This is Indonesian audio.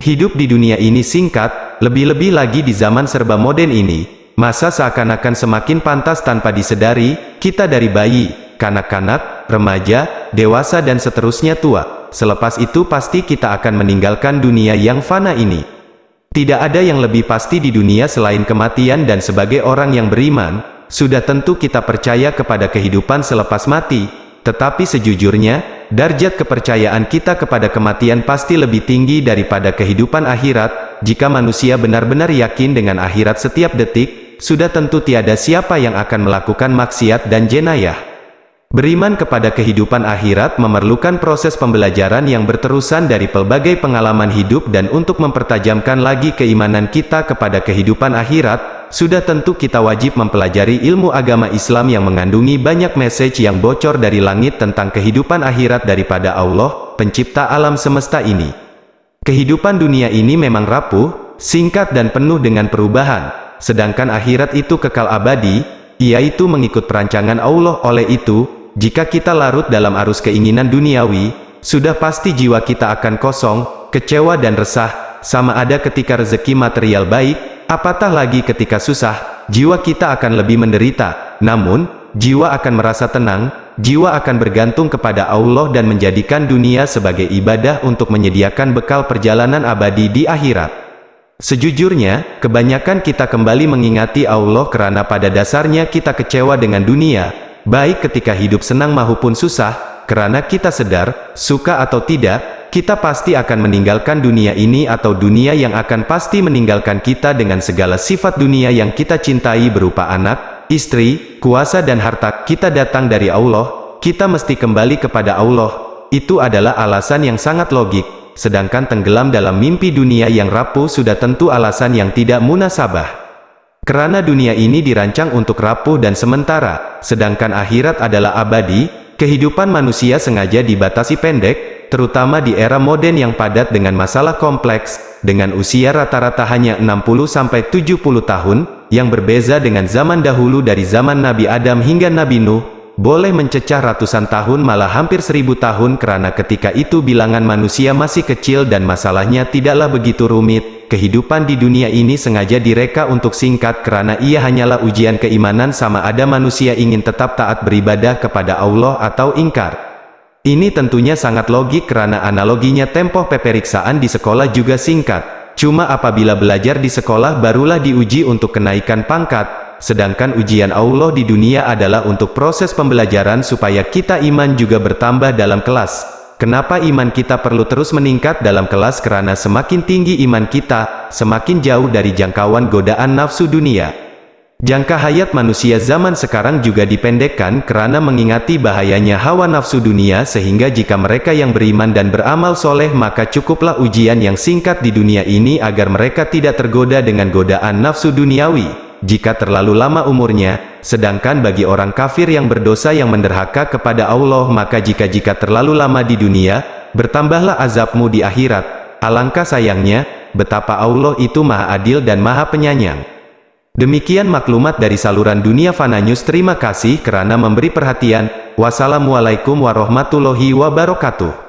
Hidup di dunia ini singkat, lebih-lebih lagi di zaman serba modern ini. Masa seakan-akan semakin pantas tanpa disedari, kita dari bayi, kanak-kanak, remaja, dewasa dan seterusnya tua. Selepas itu pasti kita akan meninggalkan dunia yang fana ini. Tidak ada yang lebih pasti di dunia selain kematian, dan sebagai orang yang beriman, sudah tentu kita percaya kepada kehidupan selepas mati. Tetapi sejujurnya, derajat kepercayaan kita kepada kematian pasti lebih tinggi daripada kehidupan akhirat. Jika manusia benar-benar yakin dengan akhirat setiap detik, sudah tentu tiada siapa yang akan melakukan maksiat dan jenayah. Beriman kepada kehidupan akhirat memerlukan proses pembelajaran yang berterusan dari pelbagai pengalaman hidup, dan untuk mempertajamkan lagi keimanan kita kepada kehidupan akhirat, sudah tentu kita wajib mempelajari ilmu agama Islam yang mengandungi banyak message yang bocor dari langit tentang kehidupan akhirat daripada Allah, pencipta alam semesta ini. Kehidupan dunia ini memang rapuh, singkat dan penuh dengan perubahan. Sedangkan akhirat itu kekal abadi, yaitu mengikut perancangan Allah. Oleh itu, jika kita larut dalam arus keinginan duniawi, sudah pasti jiwa kita akan kosong, kecewa dan resah, sama ada ketika rezeki material baik, apatah lagi ketika susah, jiwa kita akan lebih menderita. Namun, jiwa akan merasa tenang, jiwa akan bergantung kepada Allah dan menjadikan dunia sebagai ibadah untuk menyediakan bekal perjalanan abadi di akhirat. Sejujurnya, kebanyakan kita kembali mengingati Allah karena pada dasarnya kita kecewa dengan dunia, baik ketika hidup senang maupun susah, karena kita sadar, suka atau tidak, kita pasti akan meninggalkan dunia ini atau dunia yang akan pasti meninggalkan kita dengan segala sifat dunia yang kita cintai berupa anak, istri, kuasa dan harta. Kita datang dari Allah, kita mesti kembali kepada Allah. Itu adalah alasan yang sangat logik. Sedangkan tenggelam dalam mimpi dunia yang rapuh sudah tentu alasan yang tidak munasabah. Kerana dunia ini dirancang untuk rapuh dan sementara, sedangkan akhirat adalah abadi, kehidupan manusia sengaja dibatasi pendek, terutama di era modern yang padat dengan masalah kompleks, dengan usia rata-rata hanya 60-70 tahun, yang berbeza dengan zaman dahulu dari zaman Nabi Adam hingga Nabi Nuh. Boleh mencecah ratusan tahun malah hampir 1000 tahun, karena ketika itu bilangan manusia masih kecil dan masalahnya tidaklah begitu rumit. Kehidupan di dunia ini sengaja direka untuk singkat karena ia hanyalah ujian keimanan, sama ada manusia ingin tetap taat beribadah kepada Allah atau ingkar. Ini tentunya sangat logik karena analoginya tempoh peperiksaan di sekolah juga singkat. Cuma apabila belajar di sekolah barulah diuji untuk kenaikan pangkat. Sedangkan ujian Allah di dunia adalah untuk proses pembelajaran supaya kita iman juga bertambah dalam kelas. Kenapa iman kita perlu terus meningkat dalam kelas? Karena semakin tinggi iman kita, semakin jauh dari jangkauan godaan nafsu dunia. Jangka hayat manusia zaman sekarang juga dipendekkan karena mengingati bahayanya hawa nafsu dunia, sehingga jika mereka yang beriman dan beramal soleh maka cukuplah ujian yang singkat di dunia ini agar mereka tidak tergoda dengan godaan nafsu duniawi. Jika terlalu lama umurnya, sedangkan bagi orang kafir yang berdosa yang menderhaka kepada Allah, maka jika terlalu lama di dunia, bertambahlah azabmu di akhirat. Alangkah sayangnya, betapa Allah itu maha adil dan maha penyayang. Demikian maklumat dari saluran Dunia Fana News. Terima kasih kerana memberi perhatian. Wassalamualaikum warahmatullahi wabarakatuh.